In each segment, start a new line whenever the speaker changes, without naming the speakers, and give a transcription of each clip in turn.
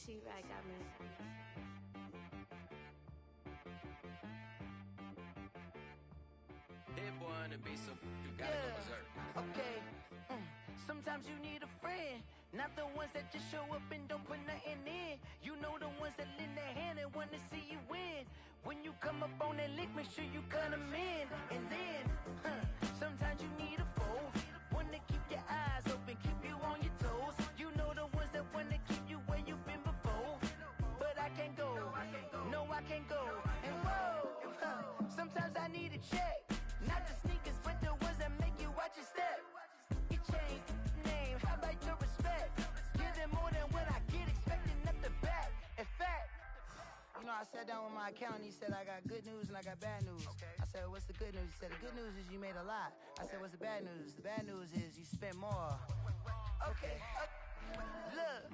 She-Rag got me.
Hit boy on the beat, so you gotta go berserk.
Okay. Sometimes you need a friend, not the ones that just show up and don't put nothing in. You know the ones that lend their hand and want to see you win. When you come up on that lick, make sure you cut them in. And then, sometimes you need a foe, one to keep your eyes open, keep you on your toes. You know the ones that want to keep you where you've been before. But I can't go, no I can't go. And whoa, sometimes I need a check, not the sneakers, but the ones that make you watch your step. You change name, how about your respect? Give them more than what I get, expecting nothing back. In fact, you know, I sat down with my accountant, he said I got good news and I got bad news. I said, what's the good news? He said, the good news is you made a lot. I said, what's the bad news? The bad news is you spent more. Okay, look,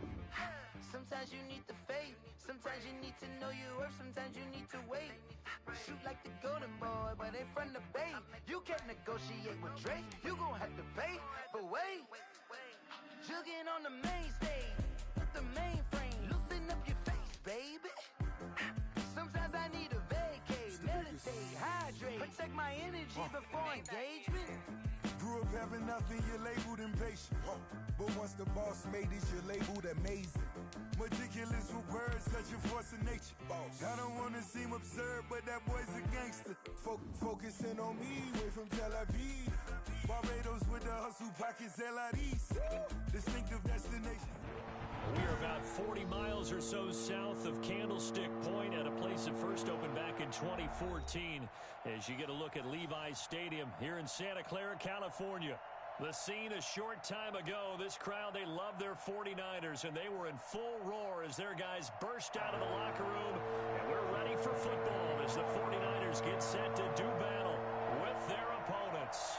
sometimes you need the faith, sometimes you need to know your worth, sometimes you need to wait. Shoot like the golden boy, but they from the bay. You can't negotiate with Drake, you gon' have to pay. But wait, jugging on the main stage, with the mainframe, loosen up your face, baby. Sometimes I need a vacate, meditate, hydrate, protect my energy before engagement.
Grew up having nothing, you're labeled impatient. But once the boss made it, you're labeled amazing. Meticulous with words, such a force of nature. I don't wanna seem absurd, but that boy's a gangster. Focusing on me, way from Tel Aviv. Barbados with the hustle pockets, LIDs. Distinctive destination.
We are about 40 miles or so south of Candlestick Point at a place that first opened back in 2014 as you get a look at Levi's Stadium here in Santa Clara, California. The scene a short time ago, this crowd, they love their 49ers, and they were in full roar as their guys burst out of the locker room, and we're ready for football as the 49ers get set to do battle with their opponents.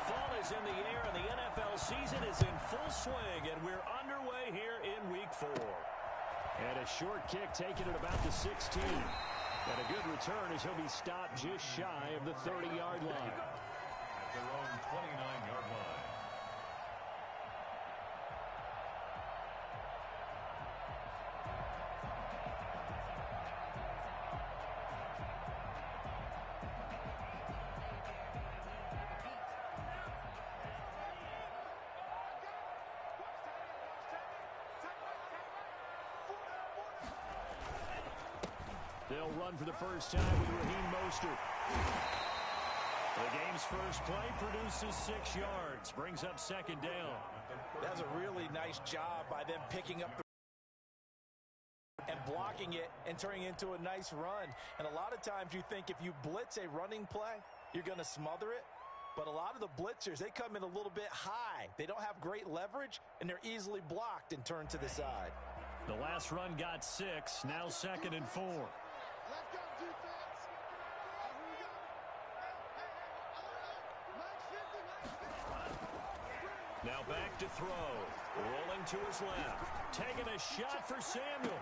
Fall is in the air, and the NFL season is in full swing, and we're underway here in Week 4. And a short kick taken at about the 16. And a good return as he'll be stopped just shy of the 30-yard line.
At their own 29-yard line.
They'll run for the first time with Raheem Mostert. The game's first play produces 6 yards, brings up second down.
That's a really nice job by them picking up the and blocking it and turning it into a nice run. And a lot of times you think if you blitz a running play, you're going to smother it. But a lot of the blitzers, they come in a little bit high. They don't have great leverage, and they're easily blocked and turned to the side.
The last run got 6, now 2nd and 4.
Let's go, defense.
Now back to throw. Rolling to his left. Taking a shot for Samuel.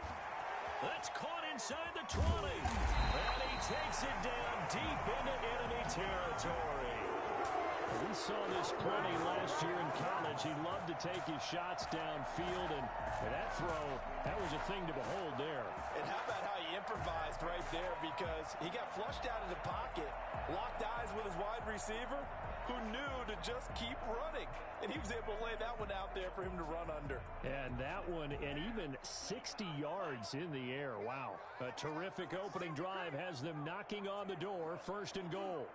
That's caught inside the 20. And he takes it down deep into enemy territory. We saw this plenty last year in college. He loved to take his shots downfield, and that throw, that was a thing to behold there.
And how about how he improvised right there, because he got flushed out of the pocket, locked eyes with his wide receiver, who knew to just keep running. And he was able to lay that one out there for him to run under.
And that one, and even 60 yards in the air. Wow. A terrific opening drive has them knocking on the door, 1st and goal.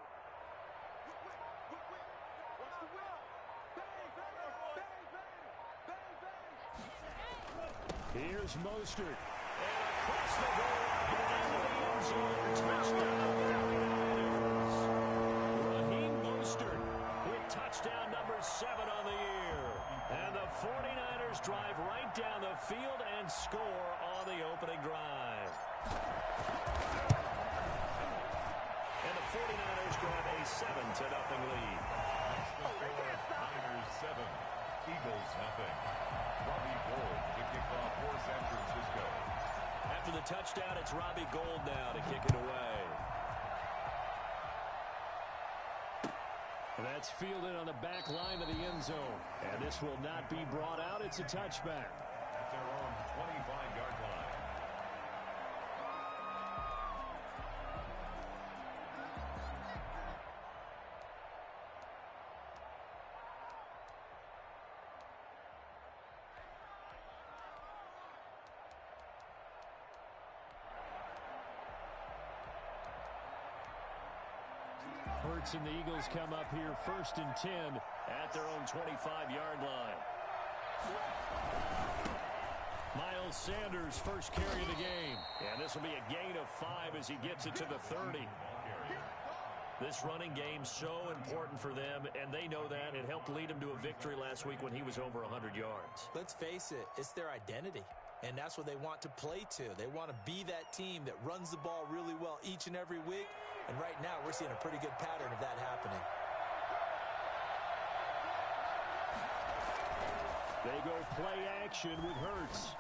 Here's Mostert. And across the goal line into the end zone. Touchdown, 49ers. Raheem Mostert with touchdown number 7 on the year. And the 49ers drive right down the field and score on the opening drive. And the 49ers grab a 7-0 lead.
Niners 7, Eagles nothing. Robbie Gould to kick off for San Francisco.
After the touchdown, it's Robbie Gould now to kick it away. That's fielded on the back line of the end zone. And this will not be brought out. It's a touchback.
at their own 25-yard line.
Hurts and the Eagles come up here 1st and 10 at their own 25-yard line. Miles Sanders, first carry of the game. And this will be a gain of 5 as he gets it to the 30. This running game so important for them, and they know that. It helped lead them to a victory last week when he was over 100 yards.
Let's face it, it's their identity. And that's what they want to play to. They want to be that team that runs the ball really well each and every week. And right now, we're seeing a pretty good pattern of that happening.
They go play action with Hurts.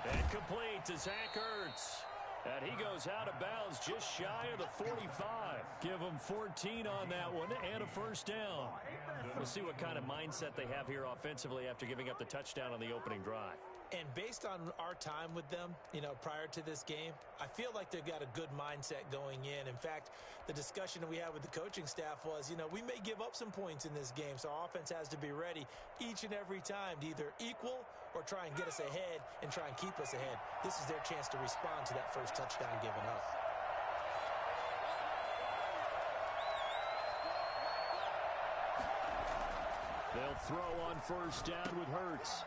And complete to Zach Ertz. And he goes out of bounds just shy of the 45. Give them 14 on that one and a first down. We'll see what kind of mindset they have here offensively after giving up the touchdown on the opening drive.
And based on our time with them, prior to this game, I feel like they've got a good mindset going in. In fact, the discussion that we had with the coaching staff was, we may give up some points in this game, so our offense has to be ready each and every time to either equal or try and get us ahead and try and keep us ahead. This is their chance to respond to that first touchdown given up.
They'll throw on first down with Hurts.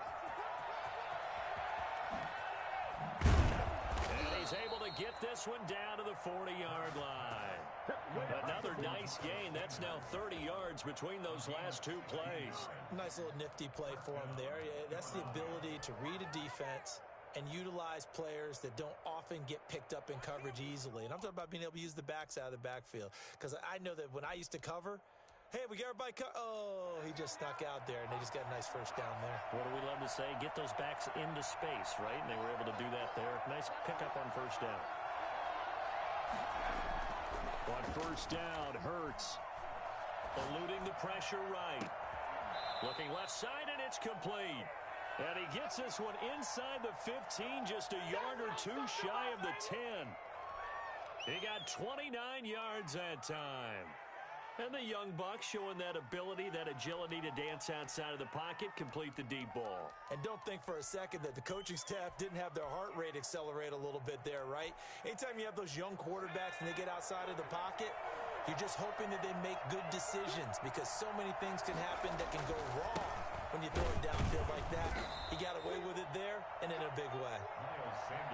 And he's able to get this one down to the 40-yard line. Another nice gain. That's now 30 yards between those last two plays.
Nice little nifty play for him there. That's the ability to read a defense and utilize players that don't often get picked up in coverage easily. And I'm talking about being able to use the backs out of the backfield. Because I know that when I used to cover, hey, we got everybody oh, he just snuck out there, and they just got a nice first down there.
What do we love to say? Get those backs into space, right? And they were able to do that there. Nice pickup on first down. On first down, Hurts eluding the pressure right. Looking left side, and it's complete. And he gets this one inside the 15, just a yard or two shy of the 10. He got 29 yards that time. And the young buck showing that ability, that agility to dance outside of the pocket, complete the deep ball.
And don't think for a second that the coaching staff didn't have their heart rate accelerate a little bit there, right? Anytime you have those young quarterbacks and they get outside of the pocket, you're just hoping that they make good decisions because so many things can happen that can go wrong when you throw it downfield like that. He got away with it there and in a big way.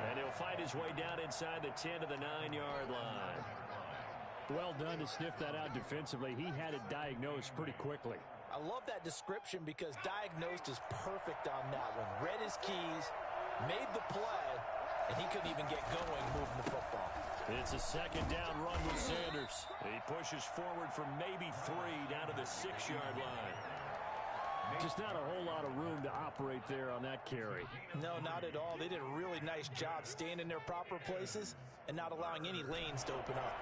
And he'll fight his way down inside the 10 to the 9-yard line. Well done to sniff that out defensively. He had it diagnosed pretty quickly.
I love that description because diagnosed is perfect on that one. Read his keys, made the play, and he couldn't even get going moving the football.
It's a second down run with Sanders. He pushes forward for maybe 3 down to the 6-yard line. Just not a whole lot of room to operate there on that carry.
No, not at all. They did a really nice job staying in their proper places and not allowing any lanes to open up.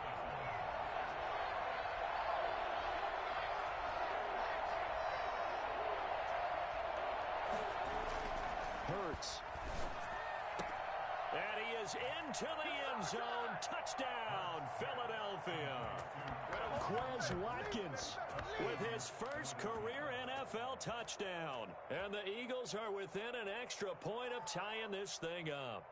Hurts. And he is into the end zone. Touchdown, Philadelphia. Quez Watkins with his first career NFL touchdown. And the Eagles are within an extra point of tying this thing up.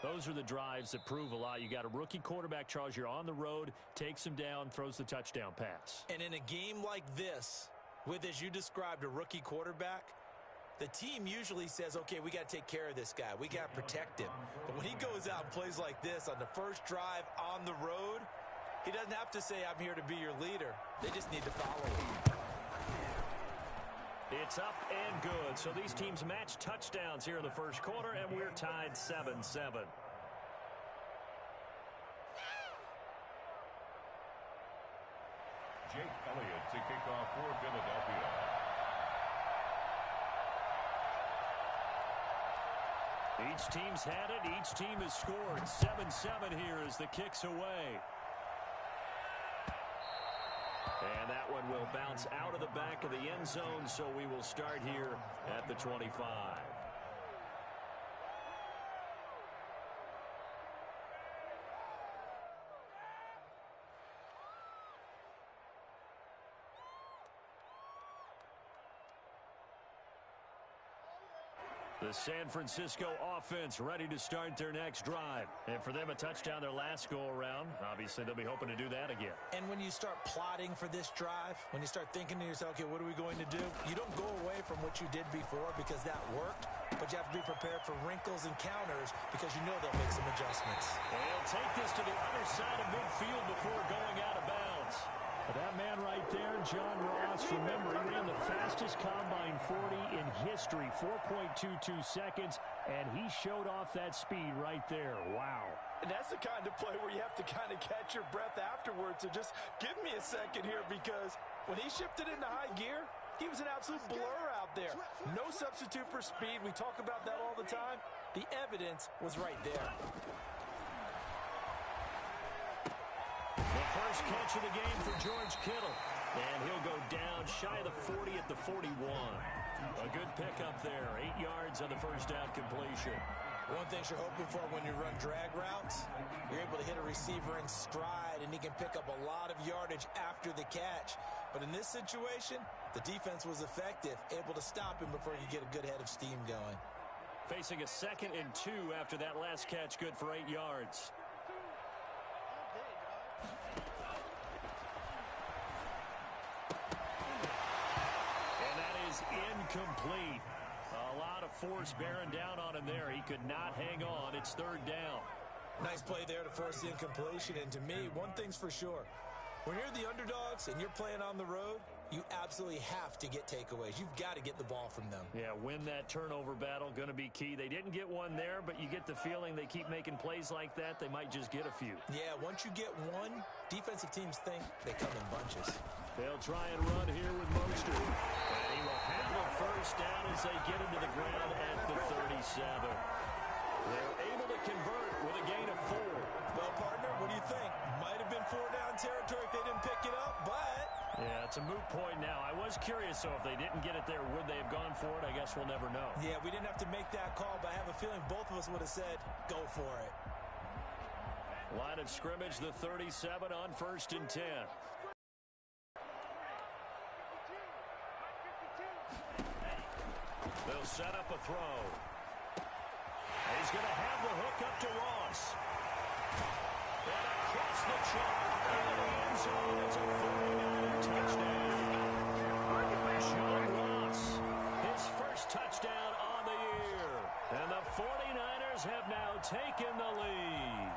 Those are the drives that prove a lot. You got a rookie quarterback, Charles. You're on the road, takes him down, throws the touchdown pass.
And in a game like this, with, as you described, a rookie quarterback, the team usually says, okay, we got to take care of this guy. We got to protect him. But when he goes out and plays like this on the first drive on the road, he doesn't have to say, I'm here to be your leader. They just need to follow him.
It's up and good. So these teams match touchdowns here in the first quarter, and we're tied 7-7.
Jake Elliott to kick off for Philadelphia.
Each team's had it. Each team has scored. 7-7 here as the kick's away. And that one will bounce out to the back of the end zone, so we will start here at the 25. The San Francisco offense ready to start their next drive. And for them, a touchdown their last go-around. Obviously, they'll be hoping to do that again.
And when you start plotting for this drive, when you start thinking to yourself, okay, what are we going to do? You don't go away from what you did before because that worked, but you have to be prepared for wrinkles and counters because you know they'll make some adjustments.
And he'll take this to the other side of midfield before going out of bounds. That man right there, John Ross, remember, he ran the fastest combine 40 in history, 4.22 seconds, and he showed off that speed right there. Wow.
And that's the kind of play where you have to kind of catch your breath afterwards. So just give me a second here, because when he shifted into high gear, he was an absolute blur out there. No substitute for speed. We talk about that all the time. The evidence was right there.
The first catch of the game for George Kittle. And he'll go down shy of the 40 at the 41. A good pickup there. 8 yards on the first down completion.
One thing you're hoping for when you run drag routes, you're able to hit a receiver in stride, and he can pick up a lot of yardage after the catch. But in this situation, the defense was effective, able to stop him before he could get a good head of steam going.
Facing a 2nd and 2 after that last catch, good for 8 yards. Incomplete. A lot of force bearing down on him there. He could not hang on. It's 3rd down.
Nice play there to force the incompletion. And to me, one thing's for sure. When you're the underdogs and you're playing on the road, you absolutely have to get takeaways. You've got to get the ball from them.
Yeah, win that turnover battle. Going to be key. They didn't get one there, but you get the feeling they keep making plays like that. They might just get a few.
Yeah, once you get one, defensive teams think they come in bunches.
They'll try and run here with Mostert. And he will have a first down as they get into the ground at the 37. They're able to convert with a gain of 4.
Well, partner, what do you think? Might have been 4-down territory if they didn't pick it up, but...
Yeah, it's a moot point now. I was curious, so if they didn't get it there, would they have gone for it? I guess we'll never know.
Yeah, we didn't have to make that call, but I have a feeling both of us would have said, go for it.
Line of scrimmage, the 37 on 1st and 10. They'll set up a throw. He's going to have the hook up to Ross. And across the chalk in the end zone. It's a 49er touchdown. John Ross, his first touchdown on the year. And the 49ers have now taken the lead.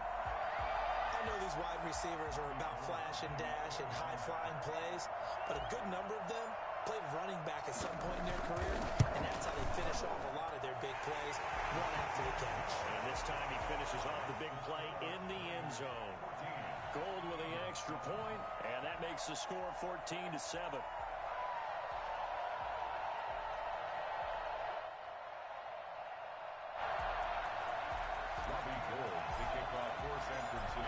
I know these wide receivers are about flash and dash and high-flying plays, but a good number of them played running back at some point in their career, and that's how they finish off a lot of their big plays, one after the catch.
And this time he finishes off the big play in the end zone. Gold with the extra point, and that makes the score 14-7.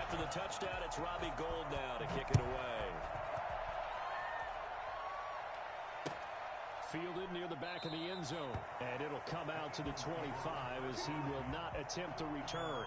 After the touchdown, it's Robbie Gould now to kick it away. Fielded near the back of the end zone. And it'll come out to the 25 as he will not attempt to return.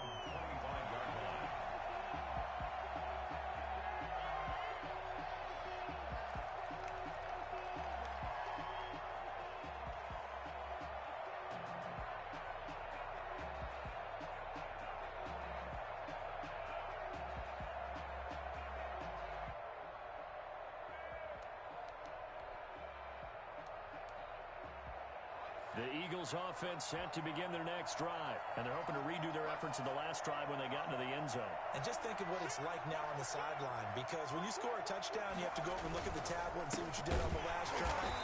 The Eagles offense set to begin their next drive, and they're hoping to redo their efforts in the last drive when they got into the end zone.
And just think of what it's like now on the sideline, because when you score a touchdown, you have to go over and look at the tablet and see what you did on the last drive.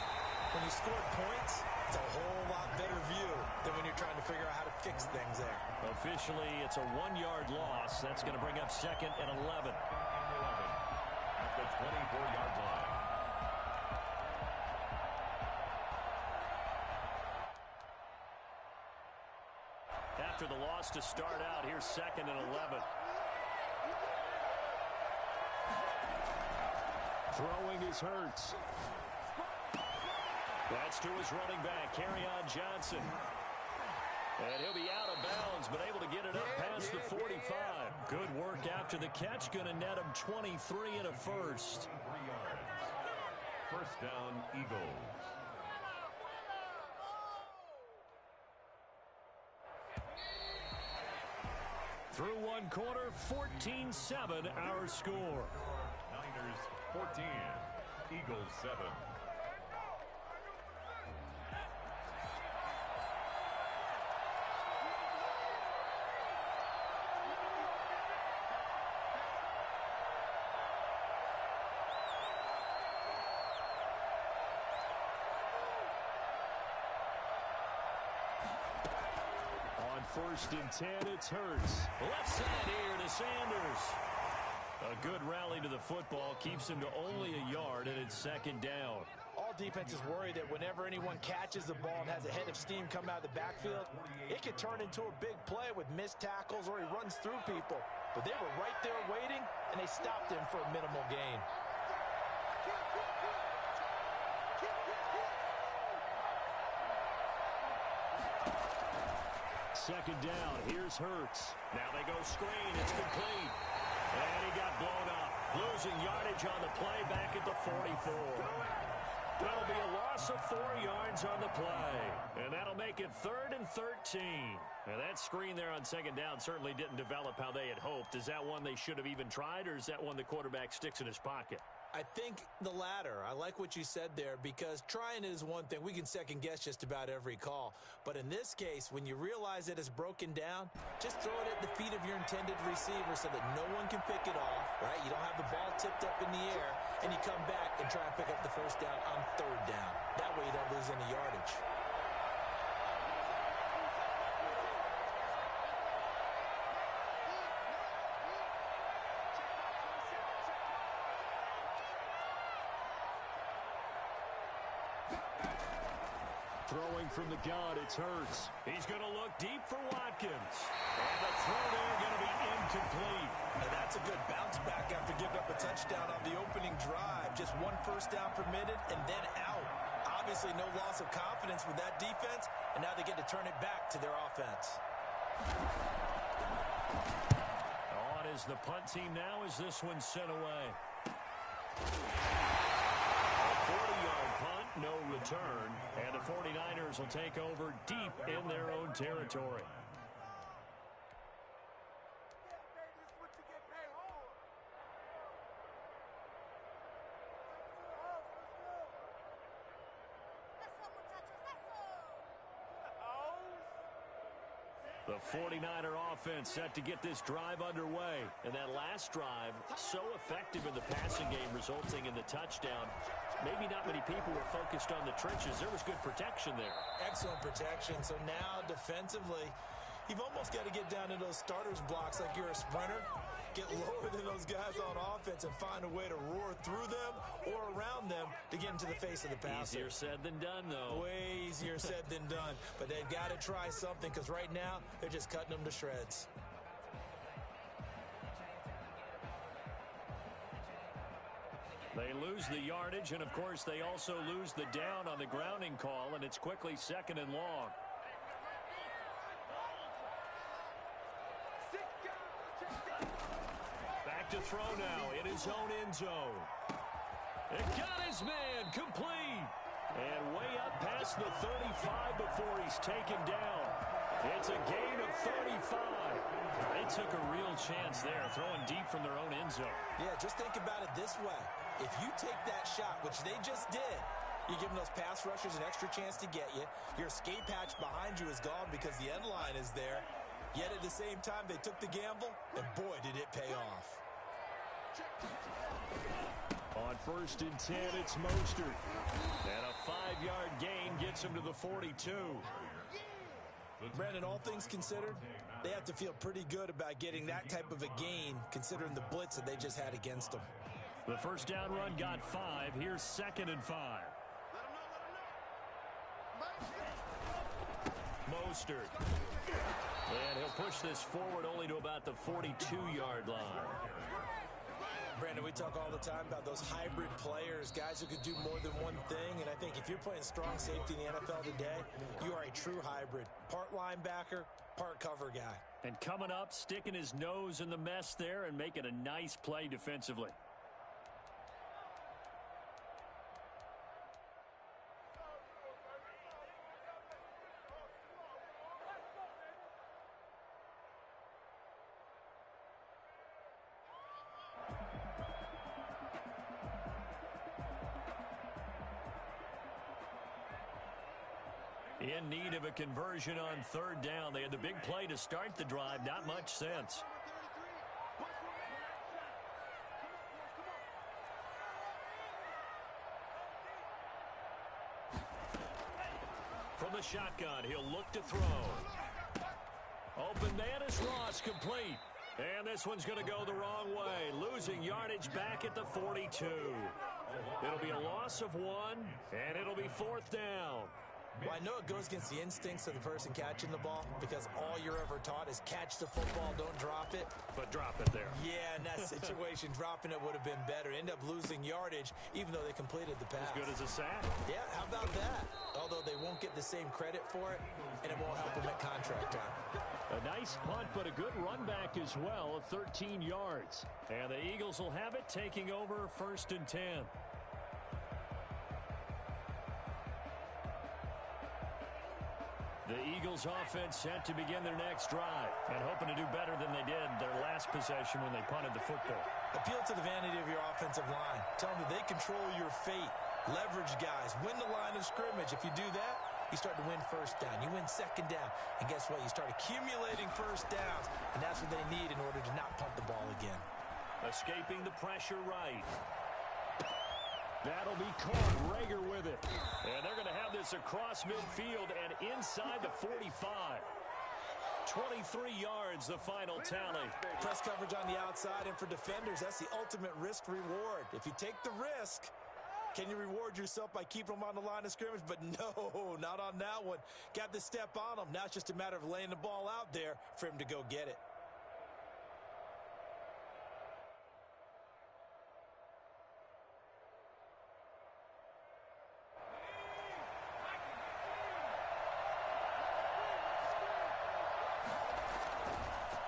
When you scored points, it's a whole lot better view than when you're trying to figure out how to fix things there.
Officially, it's a 1-yard loss. That's going to bring up 2nd and 11.
At the 24-yard line.
After the loss to start out, here's 2nd and 11. Throwing is Hurts. That's to his running back, Kerryon Johnson. And he'll be out of bounds, but able to get it up past the 45. Good work after the catch. Going to net him 23 and a first.
First down, Eagles.
Through one quarter, 14-7 our score.
Niners 14, Eagles 7.
First and 10, it's Hurts. Left side here to Sanders. A good rally to the football keeps him to only a yard, and it's second down.
All defenses worry that whenever anyone catches the ball and has a head of steam come out of the backfield, it could turn into a big play with missed tackles or he runs through people. But they were right there waiting, and they stopped him for a minimal gain.
Second down, here's Hurts. Now they go screen, it's complete. And he got blown up. Losing yardage on the play back at the 44. That'll be a loss of 4 yards on the play. And that'll make it 3rd and 13. Now that screen there on second down certainly didn't develop how they had hoped. Is that one they should have even tried, or is that one the quarterback sticks in his pocket?
I think the latter. I like what you said there, because trying is one thing. We can second guess just about every call. But in this case, when you realize that it's broken down, just throw it at the feet of your intended receiver so that no one can pick it off, right? You don't have the ball tipped up in the air, and you come back and try and pick up the first down on third down. That way you don't lose any yardage.
Throwing from the gun, it's Hurts. He's going to look deep for Watkins. And the throw there going to be incomplete.
And that's a good bounce back after giving up a touchdown on the opening drive. Just one first down permitted and then out. Obviously no loss of confidence with that defense, and now they get to turn it back to their offense.
On is the punt team now as this one's sent away. A 40-yard punt, no return, and the 49ers will take over deep in their own territory. The 49er offense set to get this drive underway. And that last drive, so effective in the passing game, resulting in the touchdown. Maybe not many people were focused on the trenches. There was good protection there.
Excellent protection. So now defensively, you've almost got to get down to those starters blocks like you're a sprinter. Get lower than those guys on offense and find a way to roar through them or around them to get into the face of the passer.
Easier said than done, though.
Way easier said than done. But they've got to try something, because right now they're just cutting them to shreds.
They lose the yardage, and, of course, they also lose the down on the grounding call, and it's quickly second and long. Back to throw now in his own end zone. It got his man complete. And way up past the 35 before he's taken down. It's a gain of 35. They took a real chance there, throwing deep from their own end zone.
Yeah, just think about it this way. If you take that shot, which they just did, you're giving those pass rushers an extra chance to get you. Your escape hatch behind you is gone because the end line is there. Yet at the same time, they took the gamble, and boy, did it pay off.
On first and 10, it's Mostert. And a 5-yard gain gets him to the 42.
Brandon, all things considered, they have to feel pretty good about getting that type of a gain, considering the blitz that they just had against them.
The first down run got 5. Here's 2nd and 5. Mostert. And he'll push this forward only to about the 42-yard line.
Brandon, we talk all the time about those hybrid players, guys who could do more than one thing, and I think if you're playing strong safety in the NFL today, you are a true hybrid. Part linebacker, part cover guy.
And coming up, sticking his nose in the mess there and making a nice play defensively. In need of a conversion on third down. They had the big play to start the drive. Not much sense. From the shotgun, he'll look to throw. Open man is Ross, complete. And this one's going to go the wrong way. Losing yardage back at the 42. It'll be a loss of 1, and it'll be fourth down.
Well, I know it goes against the instincts of the person catching the ball because all you're ever taught is catch the football, don't drop it.
But drop it there.
Yeah, in that situation, dropping it would have been better. End up losing yardage even though they completed the pass.
As good as a sack.
Yeah, how about that? Although they won't get the same credit for it, and it won't help them at contract time.
A nice punt, but a good run back as well of 13 yards. And the Eagles will have it, taking over 1st and 10. The Eagles offense set to begin their next drive and hoping to do better than they did their last possession when they punted the football.
Appeal to the vanity of your offensive line. Tell them that they control your fate. Leverage guys. Win the line of scrimmage. If you do that, you start to win first down. You win second down. And guess what? You start accumulating first downs. And that's what they need in order to not punt the ball again.
Escaping the pressure right. That'll be caught. Rager with it. And they're going to have this across midfield and inside the 45. 23 yards, the final tally.
Press coverage on the outside, and for defenders, that's the ultimate risk reward. If you take the risk, can you reward yourself by keeping them on the line of scrimmage? But no, not on that one. Got to step on them. Now it's just a matter of laying the ball out there for him to go get it.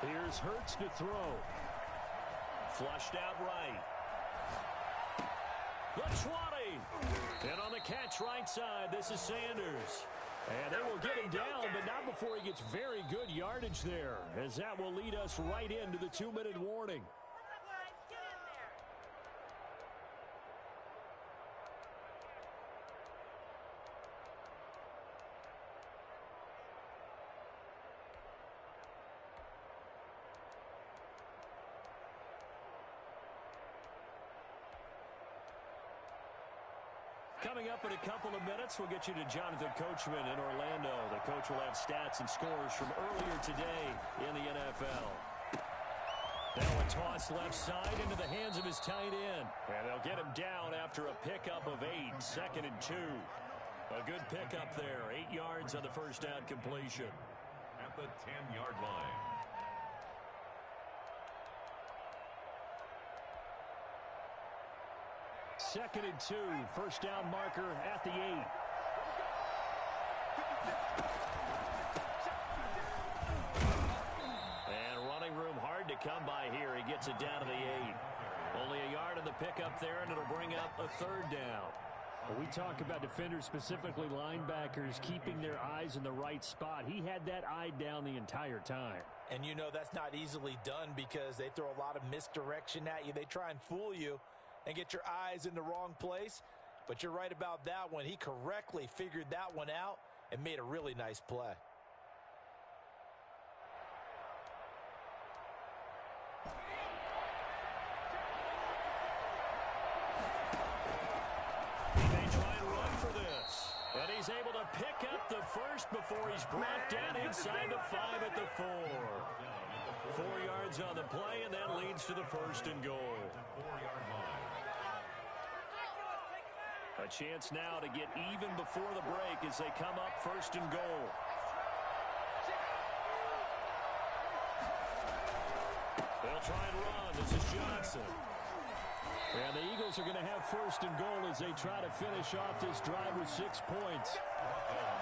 Here's Hurts to throw. Flushed out right. The 20. And on the catch right side, this is Sanders. And they will get him down, but not before he gets very good yardage there, as that will lead us right into the 2-minute warning. Coming up in a couple of minutes, we'll get you to Jonathan Coachman in Orlando. The coach will have stats and scores from earlier today in the NFL. Now a toss left side into the hands of his tight end. And they'll get him down after a pickup of 8, 2nd and 2. A good pickup there, 8 yards on the first down completion.
At the 10-yard line.
Second and 2, first down marker at the 8. And running room hard to come by here. He gets it down to the 8. Only a yard on the pickup there, and it'll bring up a third down. Well, we talk about defenders, specifically linebackers, keeping their eyes in the right spot. He had that eye down the entire time.
And you know that's not easily done because they throw a lot of misdirection at you. They try and fool you and get your eyes in the wrong place. But you're right about that one. He correctly figured that one out and made a really nice play.
He may try and run for this. And he's able to pick up the first before he's brought down inside the 5 at the 4. 4 yards on the play, and that leads to the 1st and goal. A chance now to get even before the break as they come up 1st and goal. They'll try and run. This is Johnson. And the Eagles are going to have first and goal as they try to finish off this drive with 6 points.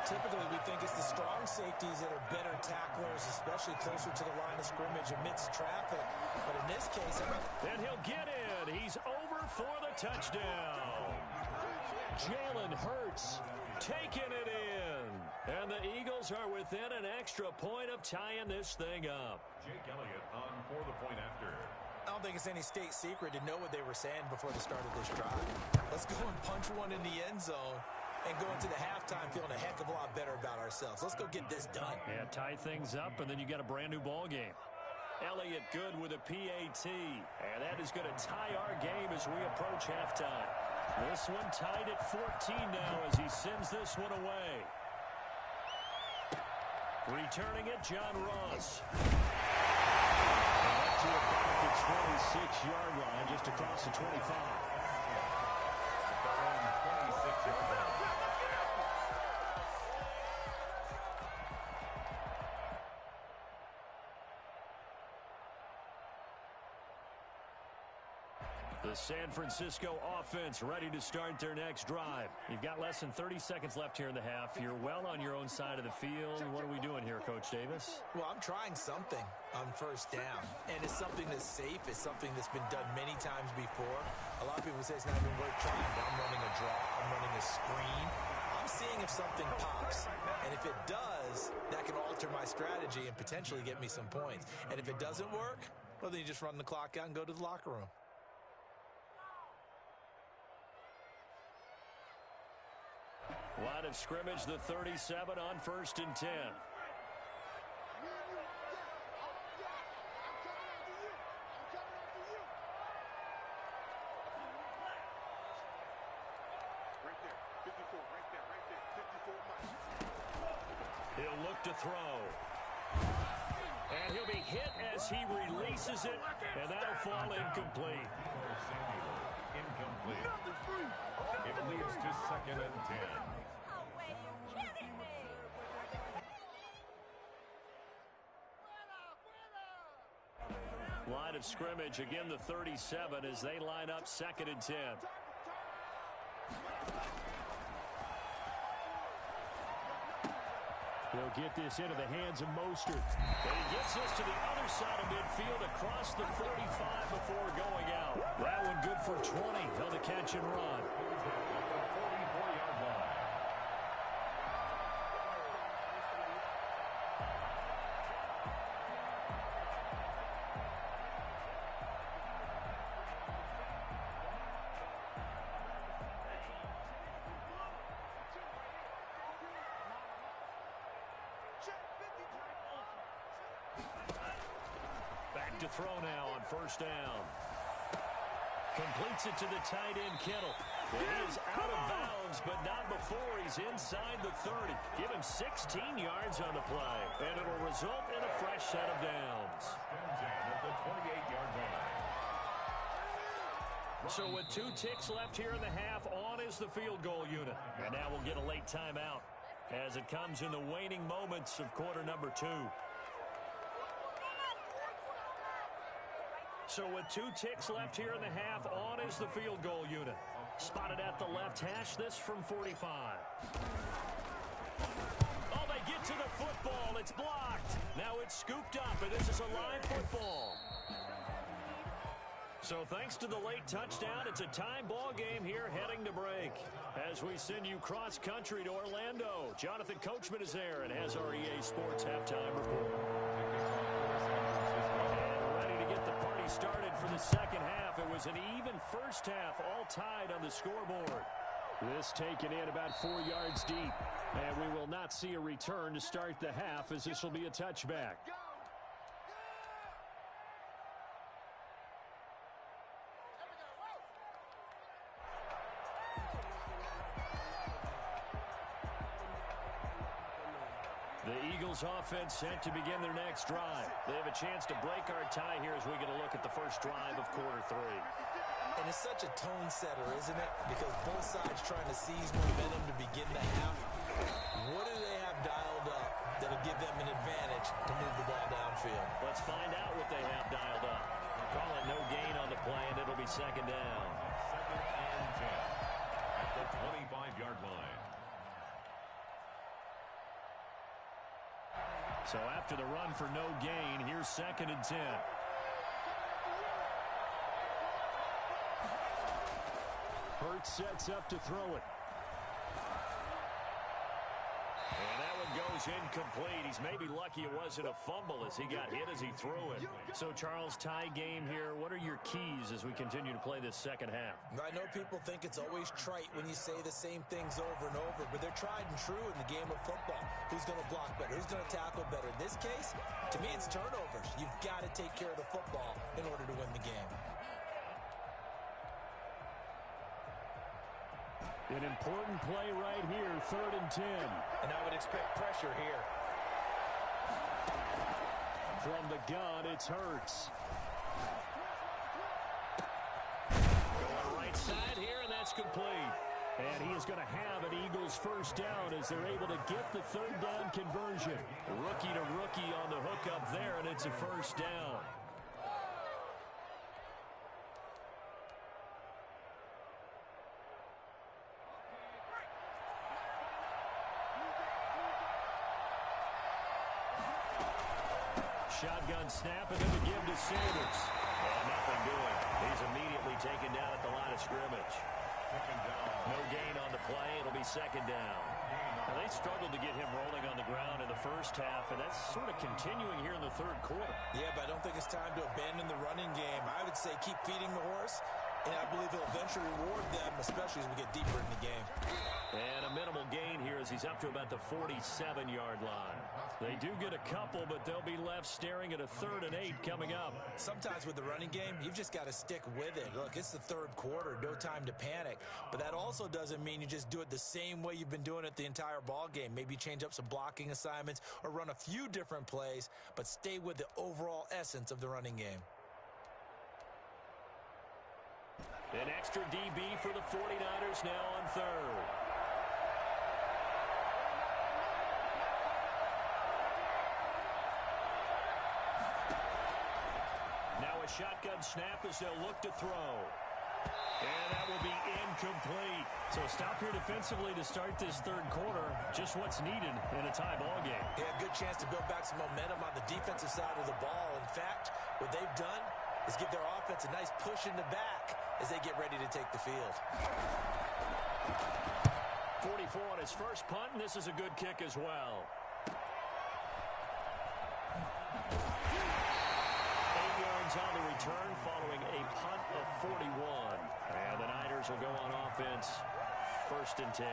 Typically, we think it's the strong safeties that are better tacklers, especially closer to the line of scrimmage amidst traffic. But in this case,
and he'll get in. He's over for the touchdown. Jalen Hurts taking it in. And the Eagles are within an extra point of tying this thing up.
Jake Elliott on for the point after.
I don't think it's any state secret to know what they were saying before the start of this drive. Let's go and punch one in the end zone and go into the halftime feeling a heck of a lot better about ourselves. Let's go get this done.
Yeah, tie things up, and then you got a brand-new ball game. Elliott good with a PAT, and that is going to tie our game as we approach halftime. This one tied at 14 now as he sends this one away. Returning it, John Ross. Up to about the 26-yard line, just across the 25. The San Francisco offense ready to start their next drive. You've got less than 30 seconds left here in the half. You're well on your own side of the field. What are we doing here, Coach Davis?
Well, I'm trying something on first down, and it's something that's safe. It's something that's been done many times before. A lot of people say it's not even worth trying. I'm running a draw. I'm running a screen. I'm seeing if something pops, and if it does, that can alter my strategy and potentially get me some points. And if it doesn't work, well, then you just run the clock out and go to the locker room.
Line of scrimmage, the 37 on 1st and 10. He'll look to throw. And he'll be hit as he releases it, and that'll fall incomplete.
Incomplete. It leads to 2nd and 10.
Line of scrimmage, again the 37 as they line up 2nd and 10. He'll get this into the hands of Mostert. And he gets this to the other side of midfield across the 45 before going out. That one good for 20 on the catch and run. To throw now on 1st down. Completes it to the tight end, Kittle. He is out of bounds, but not before he's inside the 30. Give him 16 yards on the play, and it'll result in a fresh set of downs.
At the 28-yard line.
So with 2 ticks left here in the half, on is the field goal unit. And now we'll get a late timeout as it comes in the waning moments of quarter number 2. So with 2 ticks left here in the half, on is the field goal unit. Spotted at the left hash, this from 45. Oh, they get to the football. It's blocked. Now it's scooped up, and this is a live football. So thanks to the late touchdown, it's a tie ball game here heading to break. As we send you cross-country to Orlando, Jonathan Coachman is there and has our EA Sports halftime report. Started for the second half. It was an even first half, all tied on the scoreboard. This taken in about 4 yards deep. And we will not see a return to start the half as this will be a touchback. The Eagles offense set to begin their next drive. They have a chance to break our tie here as we get a look at the first drive of quarter 3.
And it's such a tone setter, isn't it? Because both sides trying to seize momentum to begin the half. What do they have dialed up that'll give them an advantage to move the ball downfield?
Let's find out what they have dialed up. Call it no gain on the play, and it'll be 2nd down. So after the run for no gain, here's 2nd and 10. Hurts sets up to throw it. And that one goes incomplete. He's maybe lucky it wasn't a fumble as he got hit as he threw it. So, Charles, tie game here. What are your keys as we continue to play this second half?
I know people think it's always trite when you say the same things over and over, but they're tried and true in the game of football. Who's going to block better? Who's going to tackle better? In this case, to me, it's turnovers. You've got to take care of the football in order to win the game.
An important play right here, 3rd and 10.
And I would expect pressure here.
From the gun, it's Hurts. Going right side here, and that's complete. And he is going to have an Eagles first down as they're able to get the 3rd down conversion. Rookie to rookie on the hook up there, and it's a first down. Shotgun snap and then the give to Sanders. And nothing doing. He's immediately taken down at the line of scrimmage. No gain on the play. It'll be 2nd down. Now, they struggled to get him rolling on the ground in the first half, and that's sort of continuing here in the 3rd quarter.
Yeah, but I don't think it's time to abandon the running game. I would say keep feeding the horse, and I believe he'll eventually reward them, especially as we get deeper in the game.
And a minimal gain here as he's up to about the 47-yard line. They do get a couple, but they'll be left staring at a 3rd and 8 coming up.
Sometimes with the running game, you've just got to stick with it. Look, it's the 3rd quarter, no time to panic. But that also doesn't mean you just do it the same way you've been doing it the entire ball game. Maybe change up some blocking assignments or run a few different plays, but stay with the overall essence of the running game.
An extra DB for the 49ers now on 3rd. Now a shotgun snap as they'll look to throw. And that will be incomplete. So stop here defensively to start this 3rd quarter. Just what's needed in a tie ball game.
Yeah, good chance to build back some momentum on the defensive side of the ball. In fact, what they've done is give their offense a nice push in the back as they get ready to take the field.
44 on his first punt, and this is a good kick as well. 8 yards on the return following a punt of 41. And the Niners will go on offense, 1st and 10.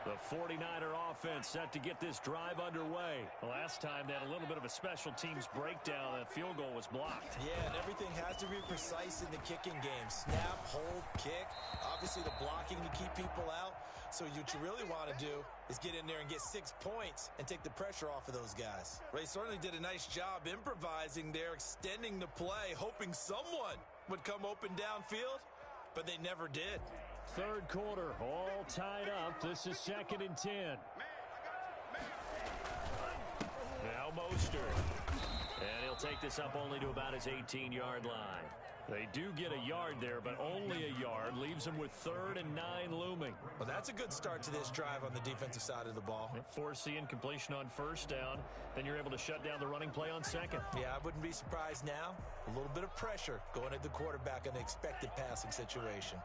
The 49er offense set to get this drive underway. Last time they had a little bit of a special teams breakdown. That field goal was blocked.
Yeah, and everything has to be precise in the kicking game. Snap, hold, kick. Obviously the blocking to keep people out. So what you really want to do is get in there and get 6 points and take the pressure off of those guys. Ray certainly did a nice job improvising there, extending the play, hoping someone would come open downfield, but they never did.
3rd quarter, all tied up. This is 2nd and 10. Now Mostert. And he'll take this up only to about his 18-yard line. They do get a yard there, but only a yard. Leaves them with 3rd and 9 looming.
Well, that's a good start to this drive on the defensive side of the ball.
Force the incompletion on 1st down. Then you're able to shut down the running play on 2nd.
Yeah, I wouldn't be surprised now. A little bit of pressure going at the quarterback in the expected passing situation.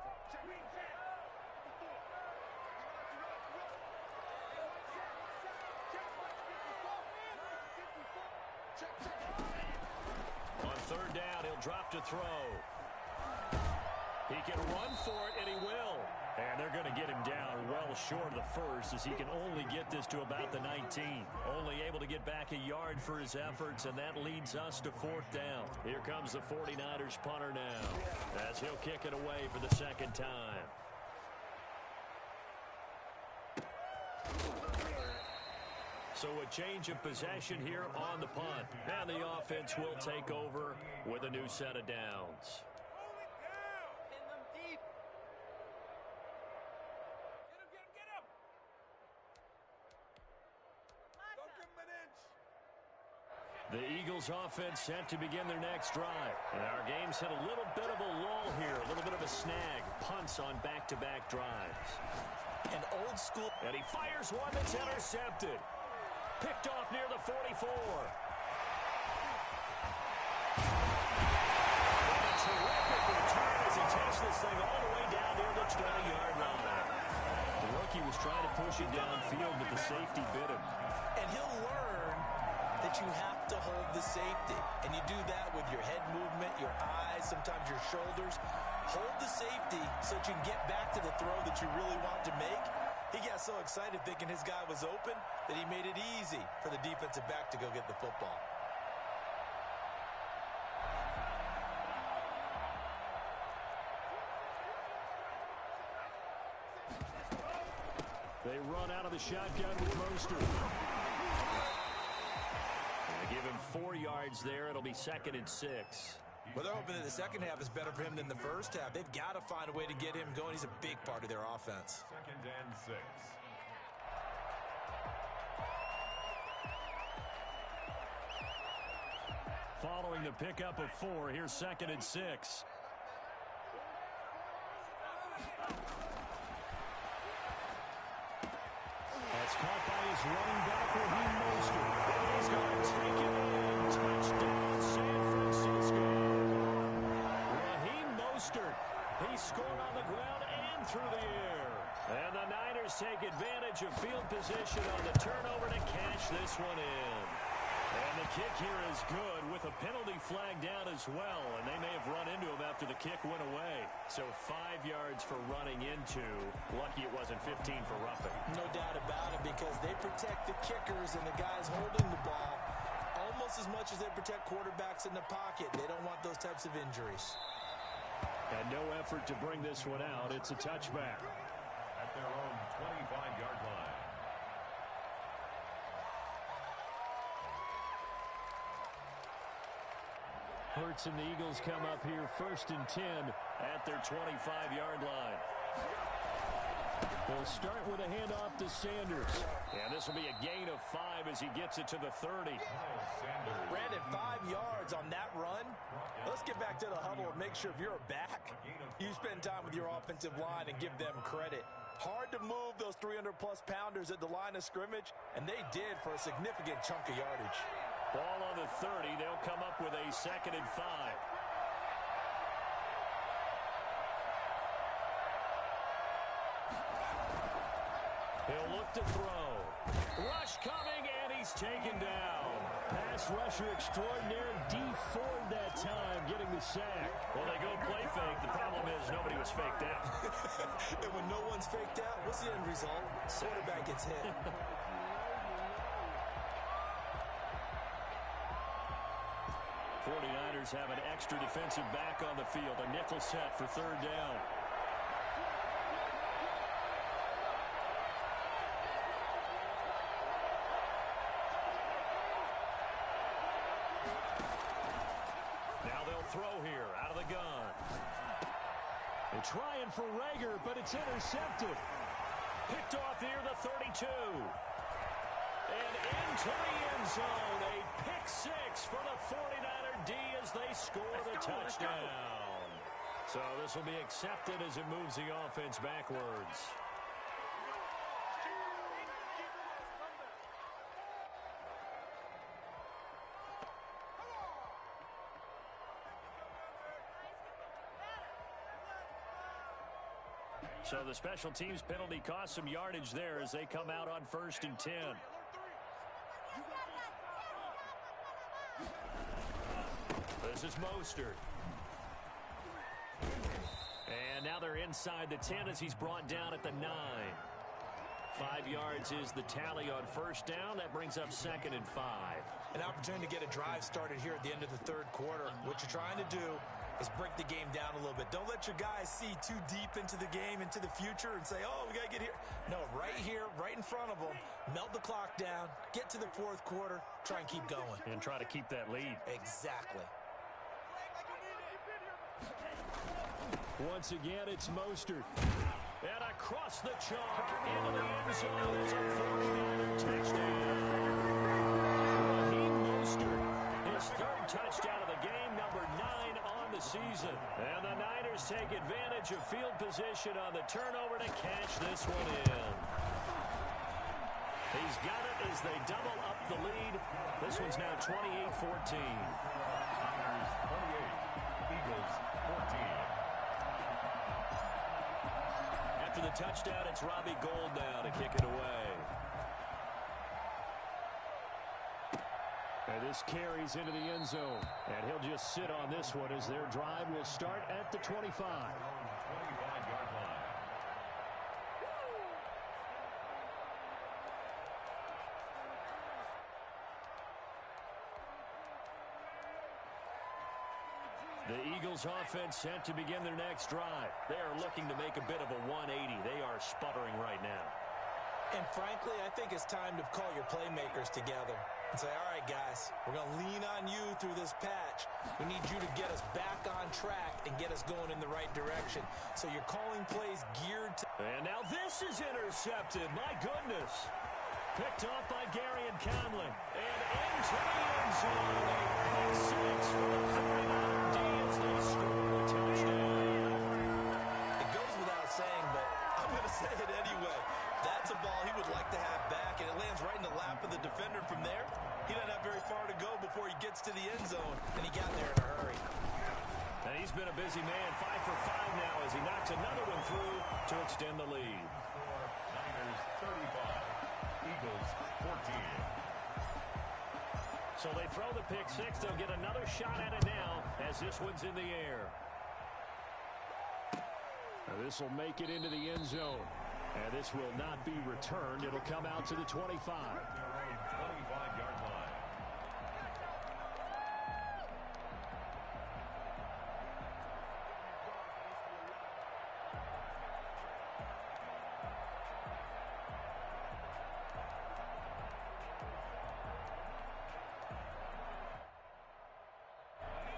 On 3rd down, he'll drop to throw. He can run for it, and he will. And they're going to get him down well short of the 1st as he can only get this to about the 19. Only able to get back a yard for his efforts, and that leads us to 4th down. Here comes the 49ers punter now as he'll kick it away for the 2nd time. So a change of possession here on the punt. And the offense will take over with a new set of downs.
Don't give him an
The Eagles offense set to begin their next drive. And our game's hit a little bit of a lull here, a little bit of a snag. Punts on back-to-back drives.
An old school.
And he fires one that's intercepted. Picked off near the 44. A terrific return as he takes this thing all the way down near the 20-yard line. The rookie was trying to push it downfield, but the safety bit him.
And he'll learn that you have to hold the safety. And you do that with your head movement, your eyes, sometimes your shoulders. Hold the safety so that you can get back to the throw that you really want to make. He got so excited thinking his guy was open that he made it easy for the defensive back to go get the football.
They run out of the shotgun with Mostert. They give him 4 yards there. It'll be 2nd and 6.
Well, they're hoping that the second half is better for him than the first half. They've got to find a way to get him going. He's a big part of their offense.
2nd and 6.
Following the pickup of 4, here's 2nd and 6. That's caught by his running back, Raheem Mostert. And he's going to take it in. Touchdown, San Francisco. Raheem Mostert. He scored on the ground and through the air. And the Niners take advantage of field position on the turnover to cash this one in. And the kick here is good with a penalty flag down as well. And they may have run into him after the kick went away. So 5 yards for running into. Lucky it wasn't 15 for roughing.
No doubt about it, because they protect the kickers and the guys holding the ball almost as much as they protect quarterbacks in the pocket. They don't want those types of injuries.
And no effort to bring this one out. It's a touchback.
At their own 25-yard line.
Hurts and the Eagles come up here 1st and 10 at their 25-yard line. They'll start with a handoff to Sanders. And this will be a gain of 5 as he gets it to the 30.
Brandon, 5 yards on that run. Let's get back to the huddle and make sure if you're back, you spend time with your offensive line and give them credit. Hard to move those 300-plus pounders at the line of scrimmage, and they did for a significant chunk of yardage.
Ball on the 30. They'll come up with a 2nd and 5. He'll look to throw. Rush coming, and he's taken down. Pass rusher extraordinaire, D Ford that time, getting the sack. Well, they go play fake. The problem is nobody was faked out.
And when no one's faked out, what's the end result? Quarterback gets hit.
49ers have an extra defensive back on the field. A nickel set for 3rd down. Now they'll throw here out of the gun. They're trying for Rager, but it's intercepted. Picked off near the 32. And into the end zone, a pick 6 for the 49er D as they score the touchdown. So this will be accepted as it moves the offense backwards. So the special teams penalty cost some yardage there as they come out on 1st and 10. This is Mostert. And now they're inside the 10 as he's brought down at the 9. 5 yards is the tally on 1st down. That brings up 2nd and 5.
An opportunity to get a drive started here at the end of the 3rd quarter. What you're trying to do is break the game down a little bit. Don't let your guys see too deep into the game, into the future, and say, oh, we got to get here. No, right here, right in front of them, melt the clock down, get to the 4th quarter, try and keep going.
And try to keep that lead.
Exactly.
Once again, it's Mostert. And across the chalk into the end zone. It's a 49er touchdown. Raheem Mostert his third touchdown of the game, number 9 on the season. And the Niners take advantage of field position on the turnover to cash this one in. He's got it as they double up the lead. This one's now 28-14.
Niners 28, Eagles 14.
After the touchdown, it's Robbie Gould now to kick it away. And this carries into the end zone. And he'll just sit on this one as their drive will start at the 25.
25-yard line.
The Eagles offense set to begin their next drive. They are looking to make a bit of a 180. They are sputtering right now.
And frankly, I think it's time to call your playmakers together and say, all right, guys, we're going to lean on you through this patch. We need you to get us back on track and get us going in the right direction. So you're calling plays geared to...
And now this is intercepted. My goodness. Picked off by Gary and Conley. And into the end zone. A pick 6 for the 49er D as they score a touchdown.
It goes without saying, but I'm going to say it anyway. That's a ball he would like to have back, and it lands right in the lap of the defender from there. He doesn't have very far to go before he gets to the end zone, and he got there in a hurry.
And he's been a busy man, 5 for 5 now as he knocks another one through to extend the lead.
Niners 35, Eagles 14.
So they throw the pick 6. They'll get another shot at it now as this one's in the air. This will make it into the end zone. And this will not be returned. It'll come out to the 25.
25-yard line.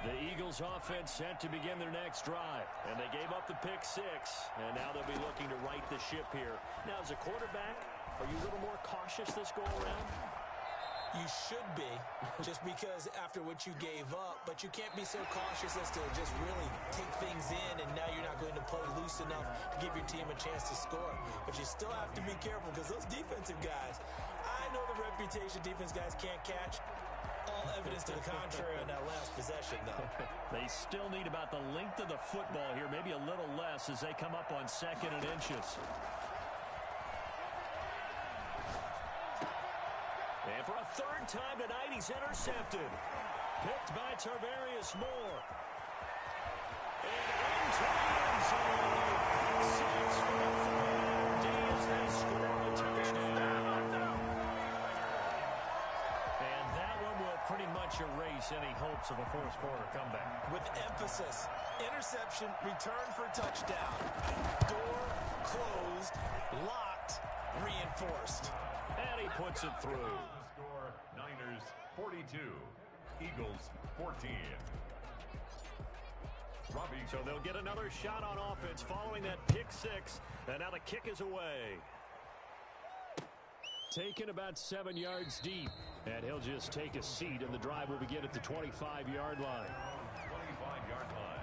The Eagles offense set to begin their next drive. And they gave up the pick 6. And now they'll be looking to right the ship here. Now, as a quarterback, are you a little more cautious this go-around?
You should be, just because after what you gave up, but you can't be so cautious as to just really take things in, and now you're not going to play loose enough to give your team a chance to score. But you still have to be careful, because those defensive guys, I know the reputation defense guys can't catch. All evidence to the contrary on that last possession, though.
They still need about the length of the football here, maybe a little less as they come up on 2nd and inches. And for a 3rd time tonight, he's intercepted. Picked by Tarvarius Moore. And into the end zone. 6 for the 49er D as they score a touchdown. And that one will pretty much erase any hopes of a fourth-quarter comeback.
With emphasis, interception, return for touchdown. Door closed, locked, reinforced.
And he puts it through.
Score Niners 42, Eagles 14. Robbie.
So they'll get another shot on offense following that pick 6. And now the kick is away. Taken about 7 yards deep. And he'll just take a seat, and the drive will begin at the 25-yard line.
25-yard line.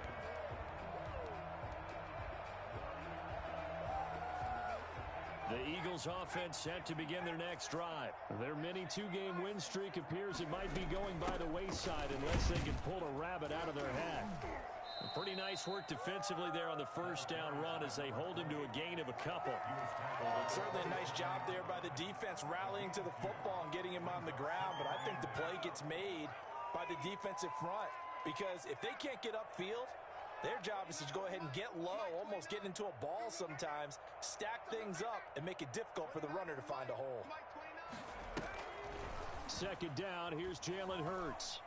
The Eagles offense set to begin their next drive. Their mini 2-game win streak appears it might be going by the wayside unless they can pull a rabbit out of their hat. Pretty nice work defensively there on the first down run as they hold him to a gain of a couple.
Certainly a nice job there by the defense rallying to the football and getting him on the ground, but I think the play gets made by the defensive front because if they can't get upfield, their job is to go ahead and get low, almost get into a ball sometimes, stack things up, and make it difficult for the runner to find a hole.
2nd down, here's Jalen Hurts.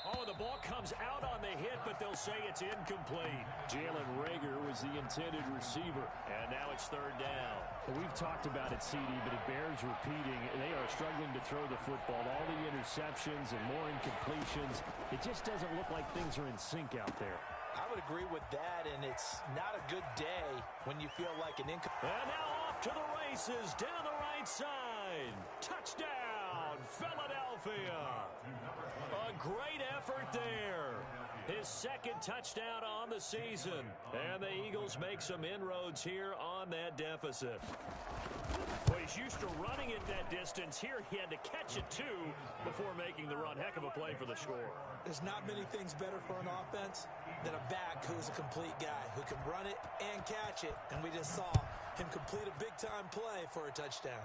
Oh, the ball comes out on the hit, but they'll say it's incomplete. Jalen Reagor was the intended receiver, and now it's 3rd down. Well, we've talked about it, CD, but it bears repeating. They are struggling to throw the football. All the interceptions and more incompletions. It just doesn't look like things are in sync out there.
I would agree with that, and it's not a good day when you feel like an
And now off to the races, down the right side. Touchdown, Philadelphia. A great effort there. His second touchdown on the season. And the Eagles make some inroads here on that deficit. Well, he's used to running it that distance. Here he had to catch it, too, before making the run. Heck of a play for the score.
There's not many things better for an offense than a back who's a complete guy, who can run it and catch it. And we just saw him complete a big-time play for a touchdown.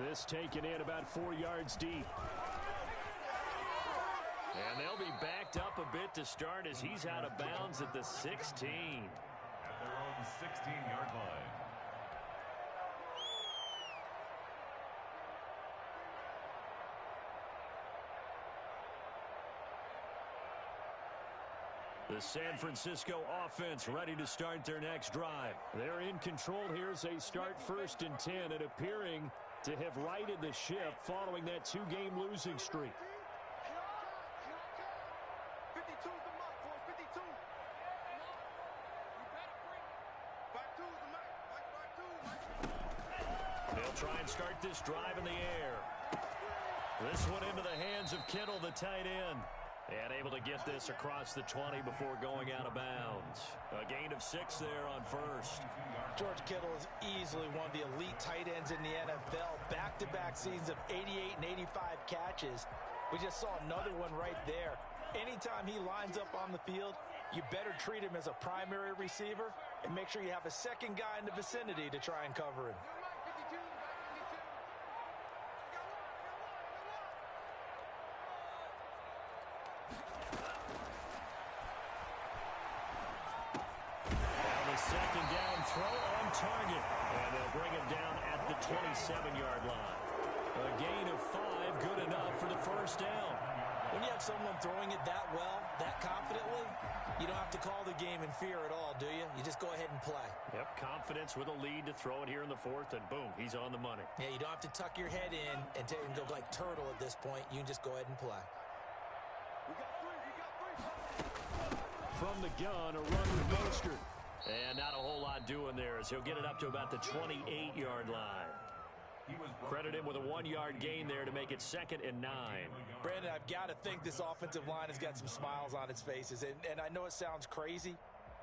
This taken in about 4 yards deep. And they'll be backed up a bit to start as he's out of bounds at the 16.
At their own 16-yard line.
The San Francisco offense ready to start their next drive. They're in control here as they start 1st and 10 and appearing to have righted the ship following that 2-game losing streak.
52's the mark, boys. 52. Back two's the mark. Back two.
They'll try and start this drive in the air. This one into the hands of Kittle, the tight end. And able to get this across the 20 before going out of bounds. A gain of 6 there on 1st.
George Kittle is easily one of the elite tight ends in the NFL. Back-to-back seasons of 88 and 85 catches. We just saw another one right there. Anytime he lines up on the field, you better treat him as a primary receiver and make sure you have a second guy in the vicinity to try and cover him.
Second down throw on target. And they'll bring him down at the 27-yard line. A gain of 5, good enough for the 1st down.
When you have someone throwing it that well, that confidently, you don't have to call the game in fear at all, do you? You just go ahead and play.
Yep, confidence with a lead to throw it here in the 4th, and boom, he's on the money.
Yeah, you don't have to tuck your head in and go like turtle at this point. You can just go ahead and play.
We got three.
From the gun, a run with Mostert. And not a whole lot doing there as he'll get it up to about the 28-yard line. Credit him with a 1-yard gain there to make it 2nd and 9.
Brandon, I've got to think this offensive line has got some smiles on its faces. And I know it sounds crazy,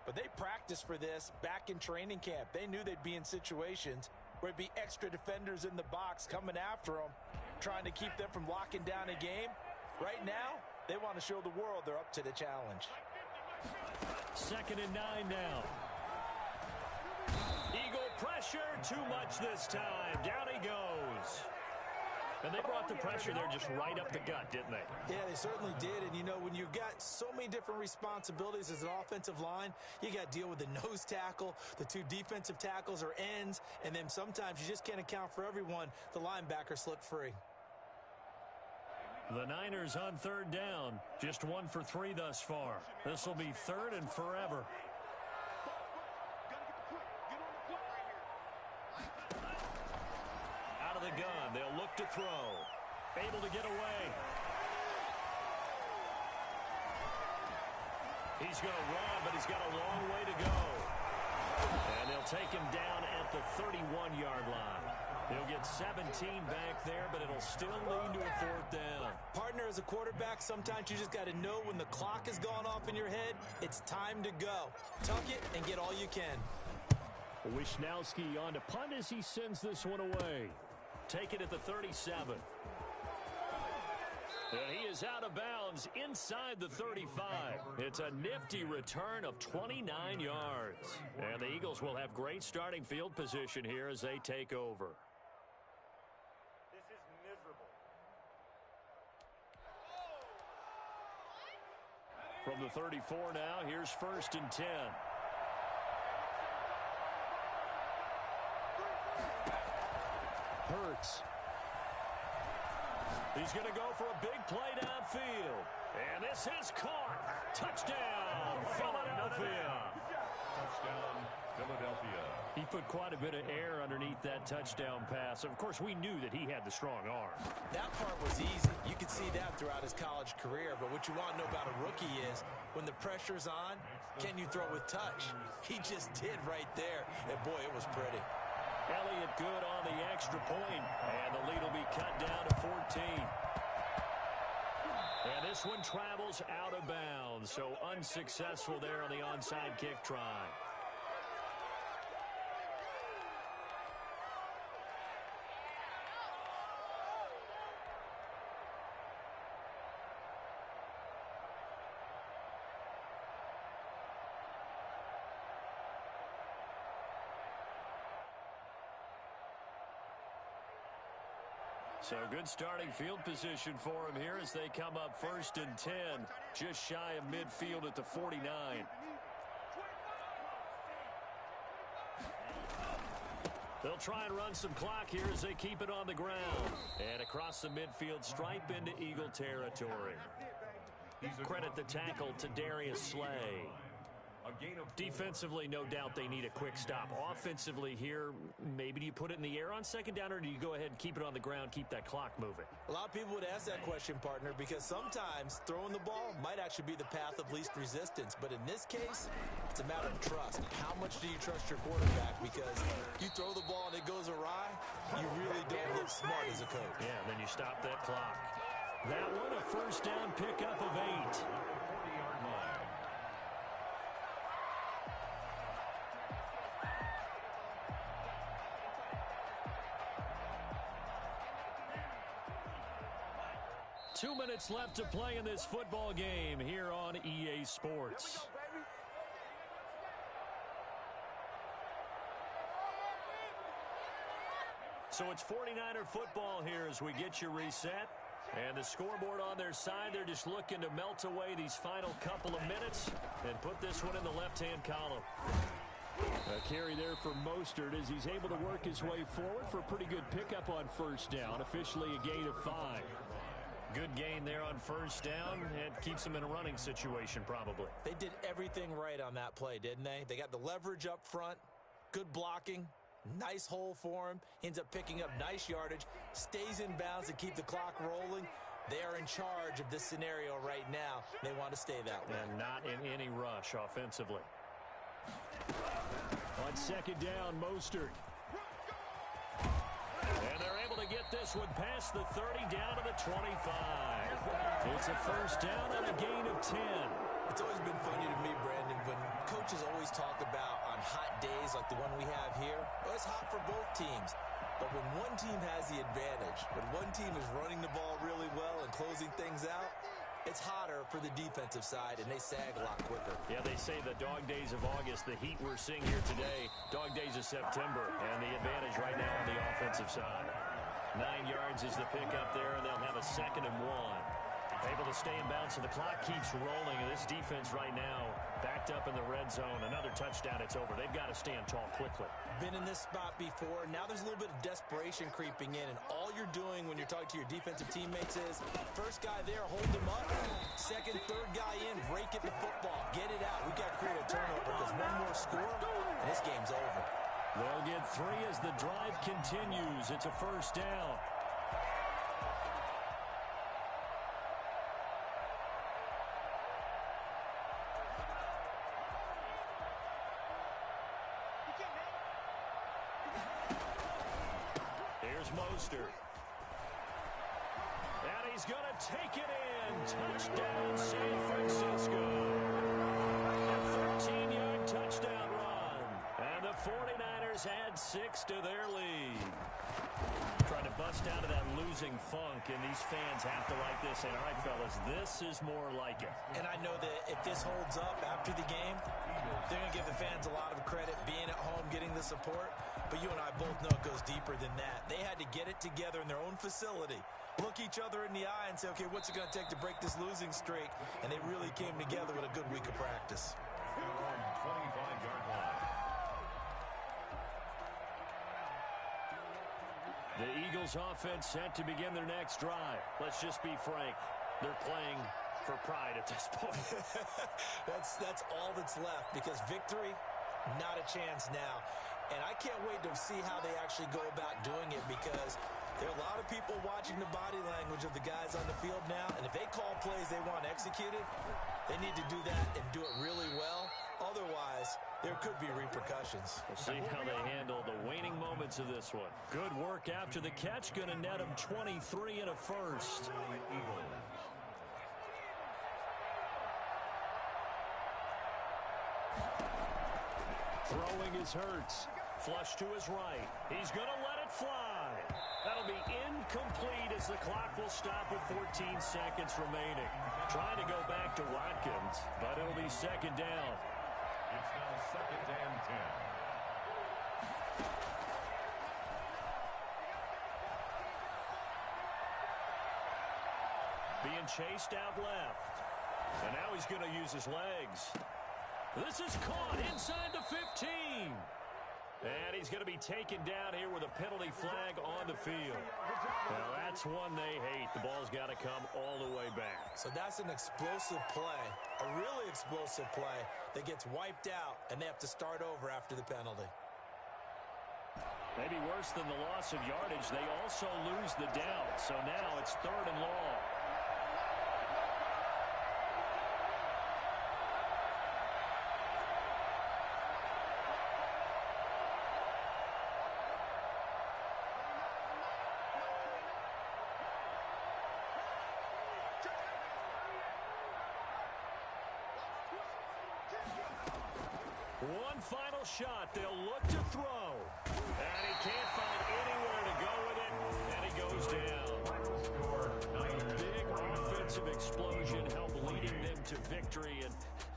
but they practiced for this back in training camp. They knew they'd be in situations where it'd be extra defenders in the box coming after them, trying to keep them from locking down a game. Right now, they want to show the world they're up to the challenge.
2nd and 9 now. Eagle pressure, too much this time. Down he goes. And they brought the pressure there just right up the gut, didn't they?
Yeah, they certainly did. And, you know, when you've got so many different responsibilities as an offensive line, you got to deal with the nose tackle, the 2 defensive tackles or ends, and then sometimes you just can't account for everyone. The linebacker slipped free.
The Niners on 3rd down. Just 1 for 3 thus far. This will be 3rd and forever. Out of the gun. They'll look to throw. Able to get away. He's going to run, but he's got a long way to go. And they'll take him down at the 31-yard line. He'll get 17 back there, but it'll still lead to a 4th down.
Partner, as a quarterback, sometimes you just got to know when the clock has gone off in your head, it's time to go. Tuck it and get all you can.
Wishnowski on to punt as he sends this one away. Take it at the 37. And he is out of bounds inside the 35. It's a nifty return of 29 yards. And the Eagles will have great starting field position here as they take over.
This is miserable.
From the 34 now, here's 1st and 10. Hurts. He's going to go for a big play downfield. And this is caught. Touchdown, Philadelphia.
Touchdown, Philadelphia.
He put quite a bit of air underneath that touchdown pass. Of course, we knew that he had the strong arm.
That part was easy. You could see that throughout his college career. But what you want to know about a rookie is when the pressure's on, can you throw with touch? He just did right there. And, boy, it was pretty.
Elliott good on the extra point, and the lead will be cut down to 14. And this one travels out of bounds, so unsuccessful there on the onside kick try. So good starting field position for him here as they come up 1st and 10, just shy of midfield at the 49. They'll try and run some clock here as they keep it on the ground. And across the midfield stripe into Eagle territory. Credit the tackle to Darius Slay. Defensively, no doubt they need a quick stop. Offensively here, maybe do you put it in the air on 2nd down, or do you go ahead and keep it on the ground, keep that clock moving?
A lot of people would ask that question, partner, because sometimes throwing the ball might actually be the path of least resistance. But in this case, it's a matter of trust. How much do you trust your quarterback? Because you throw the ball and it goes awry, you really don't look smart as a coach.
Yeah, then you stop that clock. That one, a 1st down pickup of 8. 2 minutes left to play in this football game here on EA Sports. So it's 49er football here as we get you reset. And the scoreboard on their side, they're just looking to melt away these final couple of minutes and put this one in the left-hand column. A carry there for Mostert as he's able to work his way forward for a pretty good pickup on 1st down. Officially a gain of 5. Good gain there on 1st down. It keeps them in a running situation probably.
They did everything right on that play, didn't they? They got the leverage up front, good blocking, nice hole for him, ends up picking up nice yardage, stays in bounds to keep the clock rolling. They are in charge of this scenario right now. They want to stay that way.
And not in any rush offensively. On 2nd down, Mostert. And they're able to get this one past the 30 down to the 25. It's a 1st down and a gain of 10.
It's always been funny to me, Brandon, when coaches always talk about on hot days like the one we have here, well, it's hot for both teams. But when one team has the advantage, when one team is running the ball really well and closing things out, it's hotter for the defensive side, and they sag a lot quicker.
Yeah, they say the dog days of August, the heat we're seeing here today, dog days of September, and the advantage right now on the offensive side. 9 yards is the pickup there, and they'll have a 2nd and 1. Able to stay in bounds, so the clock keeps rolling, and this defense right now backed up in the red zone. Another touchdown, it's over. They've got to stand tall quickly.
Been in this spot before. Now there's a little bit of desperation creeping in, and all you're doing when you're talking to your defensive teammates is, first guy there, hold him up. 2nd, 3rd guy in, break it the football. Get it out. We've got to create a turnover because one more score, and this game's over.
They'll get 3 as the drive continues. It's a 1st down. Here's Mostert. And he's going to take it in. Touchdown, San Francisco. A 13-yard touchdown run. And the 49ers add 6 to their lead. Trying to bust out of that losing funk, and these fans have to like this. And all right, fellas, this is more like it.
And I know that if this holds up after the game, they're going to give the fans a lot of credit being at home, getting the support. But you and I both know it goes deeper than that. They had to get it together in their own facility, look each other in the eye and say, okay, what's it going to take to break this losing streak? And they really came together with a good week of practice.
25-yard line.
The Eagles offense set to begin their next drive. Let's just be frank. They're playing for pride at this point.
That's all that's left, because victory, not a chance now. And I can't wait to see how they actually go about doing it, because there are a lot of people watching the body language of the guys on the field now. And if they call plays they want executed, they need to do that and do it really well. Otherwise, there could be repercussions.
We'll see how they handle the waning moments moments of this one. Good work after the catch. Going to net him 23 and a first. Throwing is Hurts. Flush to his right. He's going to let it fly. That'll be incomplete as the clock will stop with 14 seconds remaining. Trying to go back to Watkins, but it'll be second down.
It's now second and 10.
Being chased out left. And now he's going to use his legs. This is caught inside the 15. And he's going to be taken down here with a penalty flag on the field. Now that's one they hate. The ball's got to come all the way back.
So that's an explosive play, a really explosive play that gets wiped out, and they have to start over after the penalty.
Maybe worse than the loss of yardage, they also lose the down. So now it's 3rd and long. One final shot. They'll look to throw. And he can't find anywhere to go with it. And he goes down. Big offensive explosion helped leading them to victory. And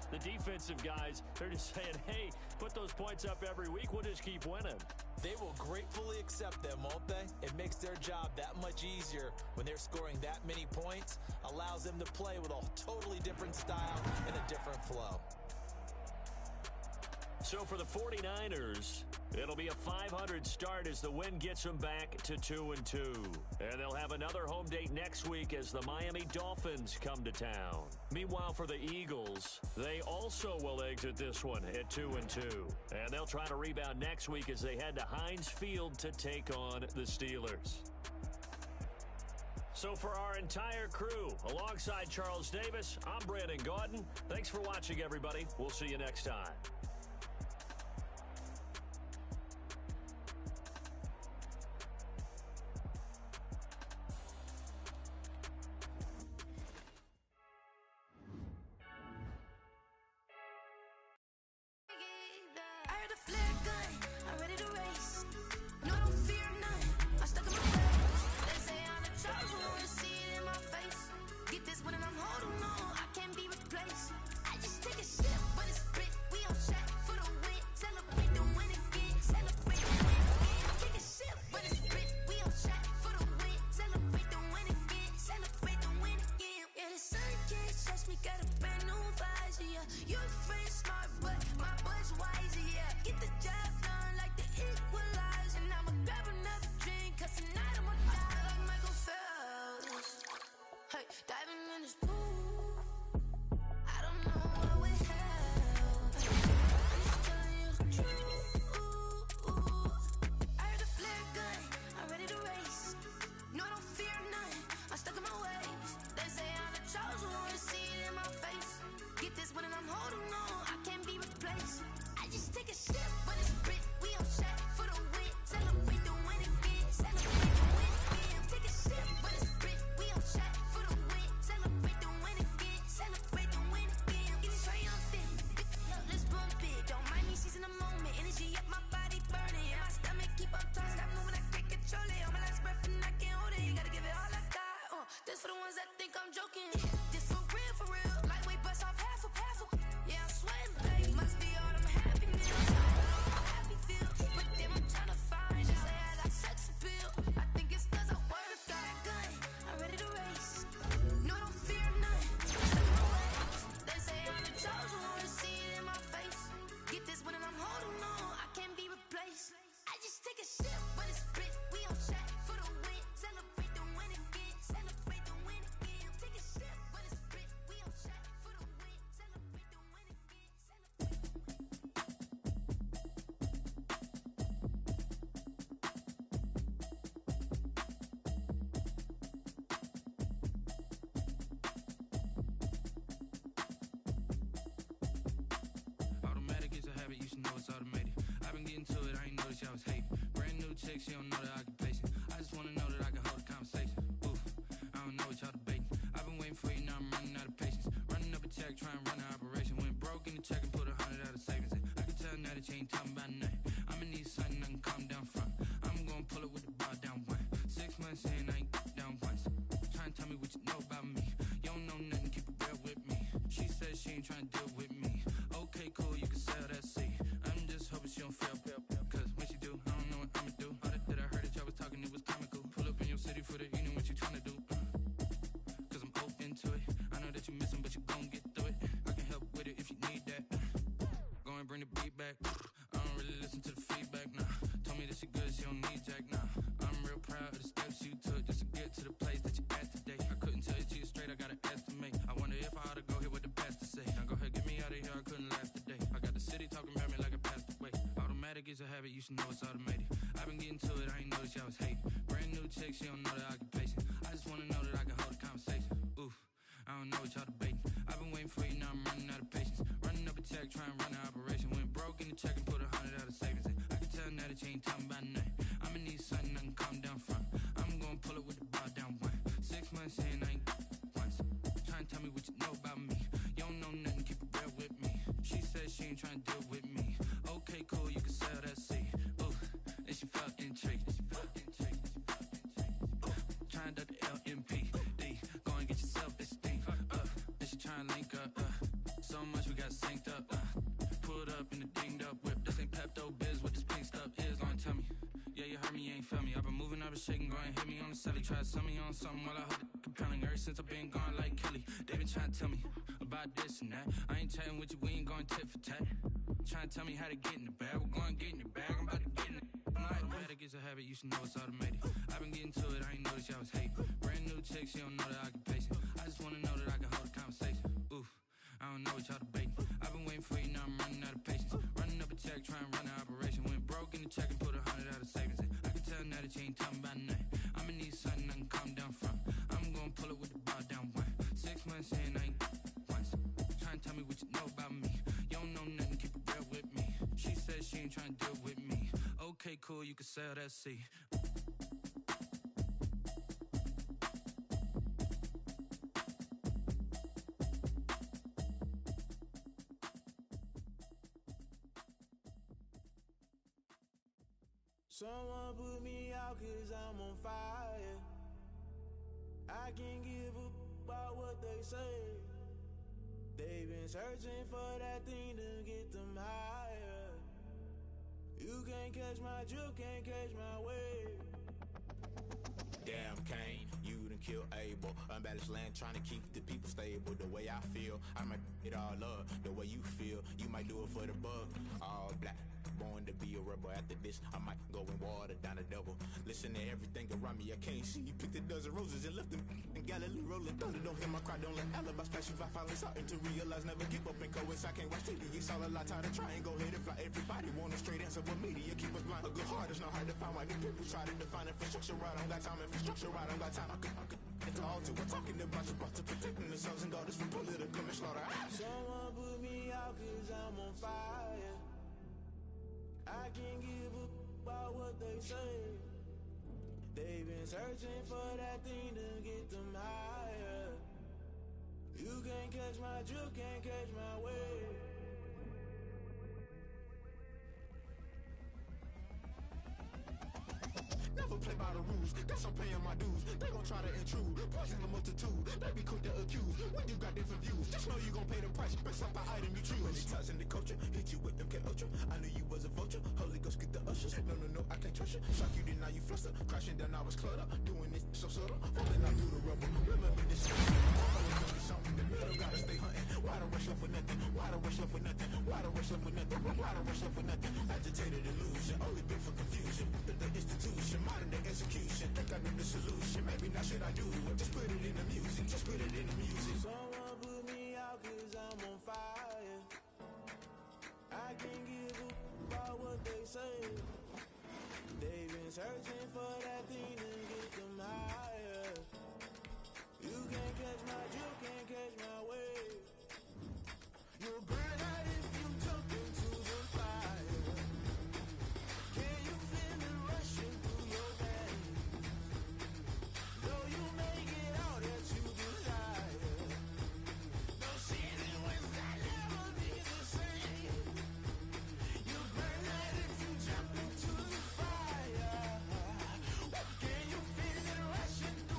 the defensive guys, they're just saying, hey, put those points up every week. We'll just keep winning.
They will gratefully accept them, won't they? It makes their job that much easier when they're scoring that many points. Allows them to play with a totally different style and a different flow.
So for the 49ers, it'll be a 500 start as the win gets them back to 2-2. And they'll have another home date next week as the Miami Dolphins come to town. Meanwhile, for the Eagles, they also will exit this one at 2-2. And they'll try to rebound next week as they head to Heinz Field to take on the Steelers. So for our entire crew, alongside Charles Davis, I'm Brandon Gaudin. Thanks for watching, everybody. We'll see you next time.
Get this one and I'm holding on. I can't be replaced. I just take a sip, but it's brick. We on shot.
chick, she don't know the occupation. I just wanna know that I can hold a conversation. Ooh, I don't know what y'all debating. I've been waiting for you, now I'm running out of patience. Running up a check, trying to run an operation. Went broke in the check and put 100 out of savings in. I can tell now that you ain't talking about nothing. I'ma need something I can calm down from. I'm gonna pull it with the bar down one. 6 months in, I ain't down once. Trying to tell me what you know about me. You don't know nothing, keep it real with me. She said she ain't trying to deal with me. Okay, cool, you can sell that seat. I'm just hoping she don't fail. Cause when she do, I don't know what I'ma do. All that I heard that y'all was talking, it was comical. Pull up in your city for the evening, what you trying to do? Cause I'm open to it. I know that you missing, but you gon' get through it. I can help with it if you need that. Go and bring the beat back. I don't really listen to the feedback, nah. Told me that she good, she don't need Jack, nah. I'm real proud of the steps you took just to get to the place that you at today. I couldn't tell you to you straight, I gotta estimate. I wonder if I ought to go here with the best to say. Now go ahead, get me out of here, I couldn't last today. I got the city talking about me like I passed away. Automatic is a habit, you should know it's automated. I've been getting to it, I ain't noticed y'all was hating. Brand new chick, she don't know the occupation. I just wanna know that I can hold a conversation. Ooh, I don't know what y'all debating. I've been waiting for you, now I'm running out of patience. Running up a check, trying to run an operation. Went broke in the check and put 100 out of savings in. I can tell now that you ain't talking about nothing. I'ma need something I can calm down from. I'm gonna pull it with the bar down one. 6 months in, I ain't once. Trying to tell me what you know about me. You don't know nothing, keep it real with me. She said she ain't trying to deal with me. Okay, cool, you can sell that seat. Ooh, and she felt intrigued. Trying to duck the LMPD. Go and get yourself esteem. And she trying to link up. So much we got synced up. Pulled up in the dinged up whip. This ain't Pepto Biz, what this pink stuff is. Gonna tell me. Yeah, you heard me, you ain't felt me. I've been moving, I've been shaking, go and hit me on the celly. Try to sell me on something while I hold it compelling. Ever since I've been gone like Kelly, they been trying to tell me about this and that. I ain't chatting with you, we ain't going tit for tat. Trying to tell me how to get in the bag. We're going to get in the bag, I'm about to get in it. Automatic is a habit, you should know it's automated. I've been getting to it, I ain't noticed y'all was hating. Brand new chick, she don't know the occupation. I just wanna know that I can hold a conversation. Ooh, I don't know what y'all debating. I've been waiting for you, now I'm running out of patience. Running up a check, trying to run an operation. Went broke in the check and put 100 out of savings in. I can tell now that you ain't talking about nothing. I'ma need something I can calm down from. I'm gonna pull it with the bar down one. 6 months in, I ain't once. Trying to tell me what you know about me. You don't know nothing, keep it real with me. She said she ain't trying to deal with me. Okay, cool, you can sell that seat.
Someone put me out cause I'm on fire. I can't give up about what they say. They've been searching for that thing to get them higher. You can't catch my drift, can't catch my wave.
Damn Kane, you done killed Abel. Unbalanced land trying to keep the people stable. The way I feel, I might it all up. The way you feel, you might do it for the buck. All black, born to be a rebel. After this, I might go and water down the devil. Listen to everything around me, I can't see. Picked a dozen roses and left them in Galilee rolling thunder. Don't hear my cry, don't let alibis pass you. I finally starting to realize, never give up and coincide. Can't watch TV, it's all a lot. Tired of trying, go ahead and fly. Everybody want a straight answer, but media keep us blind. A good heart is not hard to find. Why the people try to define infrastructure right? I don't got time, infrastructure right, I don't got time. I could it's all to we're talking about you, about to protecting the sons and daughters from political and slaughter.
Someone put me out cause I'm on fire. I can't give up about what they say. They've been searching for that thing to get them higher. You can't catch my drift, can't catch my wave.
Never play by the rules, guess I'm paying my dues. They gon' try to intrude, poison the multitude. They be quick to accuse, when you got different views. Just know you gon' pay the price, based off the item you choose. Many times in the culture, hit you with MK Ultra. I knew you was a vulture, Holy Ghost get the ushers. No, I can't trust you. Shock you, then now you fluster. Crashing down, I was cluttered. Doing this so subtle, falling out through the rubble. Remember this shit, always gonna be something. The middle gotta stay hunting. Why the rush left for nothing? Why the rush left for nothing? Why the rush left for nothing? Why the rush left for nothing? Agitated illusion, only been for confusion. The institution, modern day execution. Think I know the solution. Maybe not should I do it? Just put it in the music. Just put it in the music.
Someone put me out cause I'm on fire. I can't give up about what they say. They've been searching for that thing to